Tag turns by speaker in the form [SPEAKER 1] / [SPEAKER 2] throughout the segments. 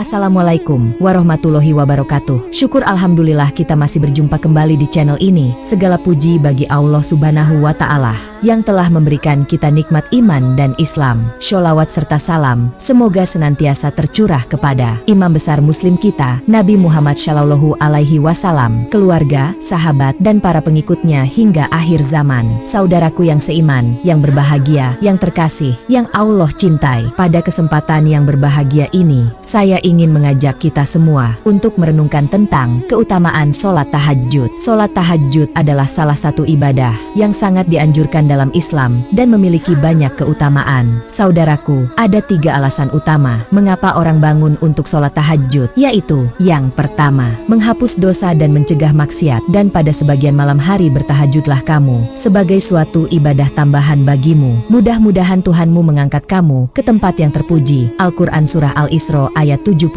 [SPEAKER 1] Assalamualaikum warahmatullahi wabarakatuh. Syukur alhamdulillah kita masih berjumpa kembali di channel ini. Segala puji bagi Allah subhanahu wa ta'ala yang telah memberikan kita nikmat iman dan Islam. Sholawat serta salam semoga senantiasa tercurah kepada Imam besar Muslim kita, Nabi Muhammad Shallallahu Alaihi Wasallam, keluarga, sahabat, dan para pengikutnya hingga akhir zaman. Saudaraku yang seiman, yang berbahagia, yang terkasih, yang Allah cintai. Pada kesempatan yang berbahagia ini, saya ingin mengajak kita semua untuk merenungkan tentang keutamaan sholat tahajud. Sholat tahajud adalah salah satu ibadah yang sangat dianjurkan dalam Islam dan memiliki banyak keutamaan. Saudaraku, ada 3 alasan utama mengapa orang bangun untuk sholat tahajud, yaitu yang pertama, menghapus dosa dan mencegah maksiat, dan pada sebagian malam hari bertahajudlah kamu sebagai suatu ibadah tambahan bagimu. Mudah-mudahan Tuhanmu mengangkat kamu ke tempat yang terpuji. Al-Quran Surah Al-Isra ayat 79.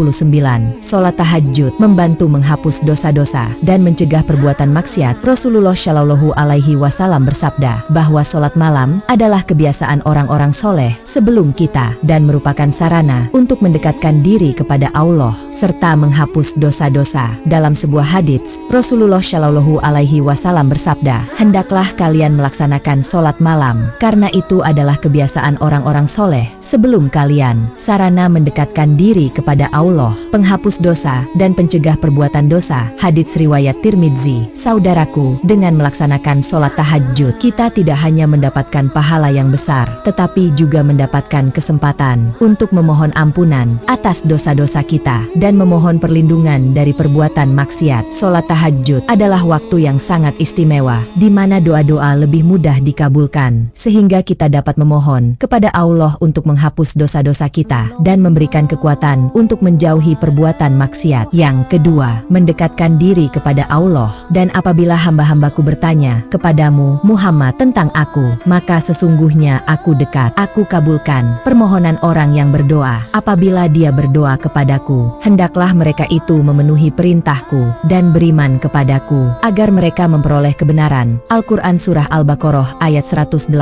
[SPEAKER 1] Sholat tahajud membantu menghapus dosa-dosa dan mencegah perbuatan maksiat. Rasulullah Shallallahu Alaihi Wasallam bersabda bahwa sholat malam adalah kebiasaan orang-orang soleh sebelum kita dan merupakan sarana untuk mendekatkan diri kepada Allah serta menghapus dosa-dosa. Dalam sebuah hadits, Rasulullah Shallallahu Alaihi Wasallam bersabda, hendaklah kalian melaksanakan sholat malam karena itu adalah kebiasaan orang-orang soleh sebelum kalian, sarana mendekatkan diri kepada Allah, penghapus dosa, dan pencegah perbuatan dosa. Hadits riwayat Tirmidzi. Saudaraku, dengan melaksanakan sholat tahajud, kita tidak hanya mendapatkan pahala yang besar, tetapi juga mendapatkan kesempatan untuk memohon ampunan atas dosa-dosa kita, dan memohon perlindungan dari perbuatan maksiat. Sholat tahajud adalah waktu yang sangat istimewa, di mana doa-doa lebih mudah dikabulkan, sehingga kita dapat memohon kepada Allah untuk menghapus dosa-dosa kita, dan memberikan kekuatan untuk menjauhi perbuatan maksiat. Yang kedua, mendekatkan diri kepada Allah. Dan apabila hamba-hambaku bertanya kepadamu, Muhammad, tentang aku, maka sesungguhnya aku dekat. Aku kabulkan permohonan orang yang berdoa. Apabila dia berdoa kepadaku, hendaklah mereka itu memenuhi perintahku dan beriman kepadaku, agar mereka memperoleh kebenaran. Al-Quran Surah Al-Baqarah ayat 186.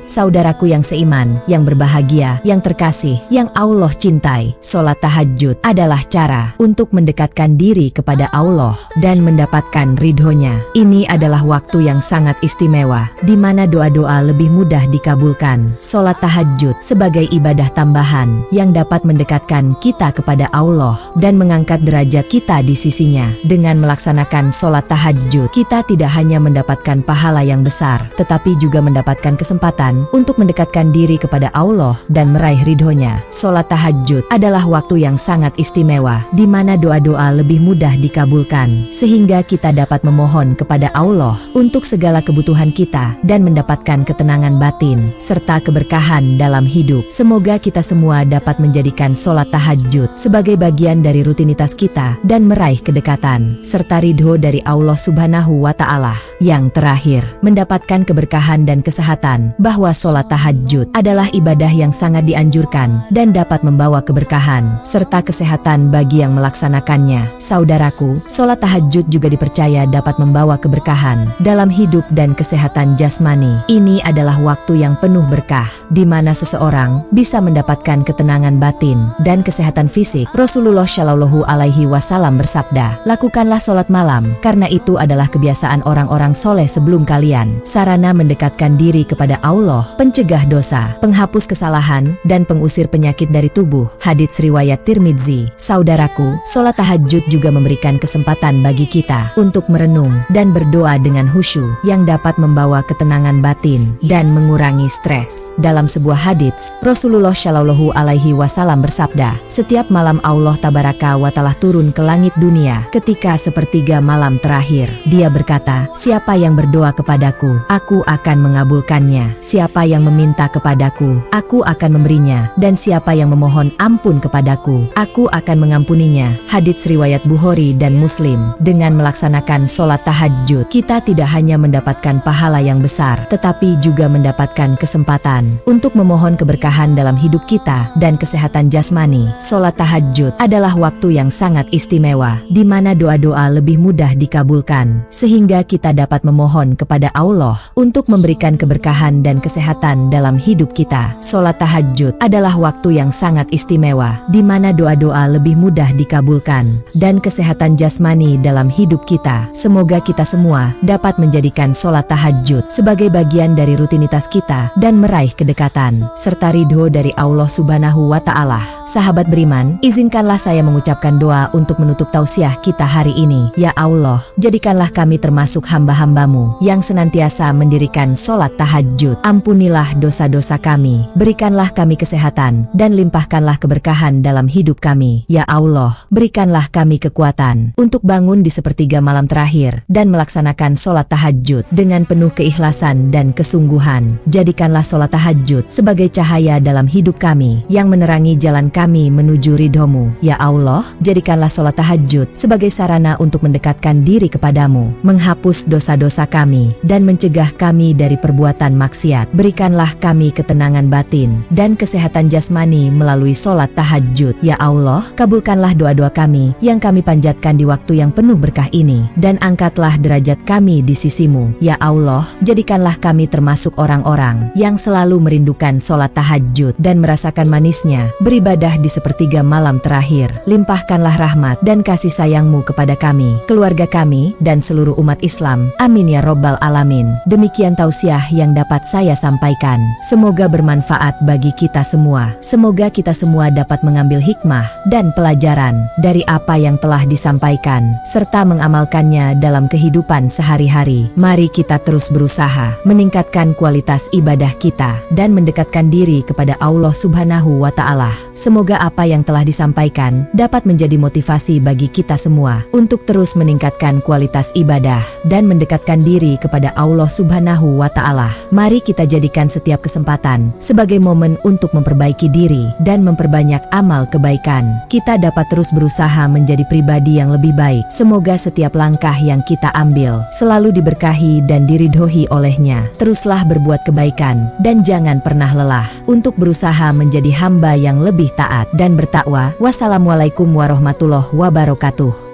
[SPEAKER 1] Saudaraku yang seiman, yang berbahagia, yang terkasih, yang Allah cintai, sholat tahajud adalah cara untuk mendekatkan diri kepada Allah dan mendapatkan ridhonya. Ini adalah waktu yang sangat istimewa, di mana doa-doa lebih mudah dikabulkan. Sholat tahajud sebagai ibadah tambahan yang dapat mendekatkan kita kepada Allah dan mengangkat derajat kita di sisinya. Dengan melaksanakan sholat tahajud, kita tidak hanya mendapatkan pahala yang besar, tetapi juga mendapatkan kesempatan untuk mendekatkan diri kepada Allah dan meraih ridhonya. Sholat tahajud adalah waktu yang sangat istimewa, di mana doa-doa lebih mudah dikabulkan, sehingga kita dapat memohon kepada Allah untuk segala kebutuhan kita dan mendapatkan ketenangan batin serta keberkahan dalam hidup. Semoga kita semua dapat menjadikan sholat tahajud sebagai bagian dari rutinitas kita dan meraih kedekatan serta ridho dari Allah subhanahu wa ta'ala. Yang terakhir, mendapatkan keberkahan dan kesehatan. Bahwa sholat tahajud adalah ibadah yang sangat dianjurkan dan dapat membawa keberkahan serta kesehatan bagi yang melaksanakannya. Saudaraku, sholat tahajud juga dipercaya dapat membawa keberkahan dalam hidup dan kesehatan jasmani. Ini adalah waktu yang penuh berkah, di mana seseorang bisa mendapatkan ketenangan batin dan kesehatan fisik. Rasulullah Shallallahu Alaihi Wasallam bersabda, lakukanlah sholat malam, karena itu adalah kebiasaan orang-orang soleh sebelum kalian, sarana mendekatkan diri kepada Allah, pencegah dosa, penghapus kesalahan, dan pengusir penyakit dari tubuh. Hadits riwayat Tirmidzi. Saudaraku, sholat tahajud juga memberikan kesempatan bagi kita untuk merenung dan berdoa dengan khusyuk yang dapat membawa ketenangan batin dan mengurangi stres. Dalam sebuah hadits, Rasulullah Shallallahu Alaihi Wasallam bersabda, setiap malam Allah Tabaraka wa Ta'ala turun ke langit dunia ketika sepertiga malam terakhir. Dia berkata, siapa yang berdoa kepadaku, aku akan mengabulkannya. Siapa yang meminta kepadaku, aku akan memberinya. Dan siapa yang memohon ampun kepadaku, kepadaku, aku akan mengampuninya. Hadits riwayat Bukhari dan Muslim. Dengan melaksanakan sholat tahajud, kita tidak hanya mendapatkan pahala yang besar, tetapi juga mendapatkan kesempatan untuk memohon keberkahan dalam hidup kita dan kesehatan jasmani. Sholat tahajud adalah waktu yang sangat istimewa, di mana doa-doa lebih mudah dikabulkan, sehingga kita dapat memohon kepada Allah untuk memberikan keberkahan dan kesehatan dalam hidup kita. Sholat tahajud adalah waktu yang sangat istimewa, di mana doa-doa lebih mudah dikabulkan, dan kesehatan jasmani dalam hidup kita. Semoga kita semua dapat menjadikan sholat tahajud sebagai bagian dari rutinitas kita dan meraih kedekatan serta ridho dari Allah Subhanahu wa Ta'ala. Sahabat beriman, izinkanlah saya mengucapkan doa untuk menutup tausiah kita hari ini. Ya Allah, jadikanlah kami termasuk hamba-hambamu yang senantiasa mendirikan sholat tahajud. Ampunilah dosa-dosa kami, berikanlah kami kesehatan, dan limpahkanlah keberkahan dalam hidup kami. Ya Allah, berikanlah kami kekuatan untuk bangun di sepertiga malam terakhir dan melaksanakan sholat tahajud dengan penuh keikhlasan dan kesungguhan. Jadikanlah sholat tahajud sebagai cahaya dalam hidup kami yang menerangi jalan kami menuju ridhomu. Ya Allah, jadikanlah sholat tahajud sebagai sarana untuk mendekatkan diri kepadamu, menghapus dosa-dosa kami, dan mencegah kami dari perbuatan maksiat. Berikanlah kami ketenangan batin dan kesehatan jasmani melalui sholat tahajud. Ya Allah, kabulkanlah doa-doa kami yang kami panjatkan di waktu yang penuh berkah ini, dan angkatlah derajat kami di sisimu. Ya Allah, jadikanlah kami termasuk orang-orang yang selalu merindukan sholat tahajud dan merasakan manisnya beribadah di sepertiga malam terakhir. Limpahkanlah rahmat dan kasih sayangmu kepada kami, keluarga kami, dan seluruh umat Islam. Amin ya Robbal Alamin. Demikian tausiah yang dapat saya sampaikan. Semoga bermanfaat bagi kita semua. Semoga kita semua dapat mengambil hikmah dan pelajaran dari apa yang telah disampaikan, serta mengamalkannya dalam kehidupan sehari-hari. Mari kita terus berusaha meningkatkan kualitas ibadah kita dan mendekatkan diri kepada Allah Subhanahu wa Ta'ala. Semoga apa yang telah disampaikan dapat menjadi motivasi bagi kita semua untuk terus meningkatkan kualitas ibadah dan mendekatkan diri kepada Allah Subhanahu wa Ta'ala. Mari kita jadikan setiap kesempatan sebagai momen untuk memperbaiki diri dan memperbanyak amal kebaikan. Kita dapat terus berusaha menjadi pribadi yang lebih baik. Semoga setiap langkah yang kita ambil selalu diberkahi dan diridhoi olehnya. Teruslah berbuat kebaikan dan jangan pernah lelah untuk berusaha menjadi hamba yang lebih taat dan bertakwa. Wassalamualaikum warahmatullahi wabarakatuh.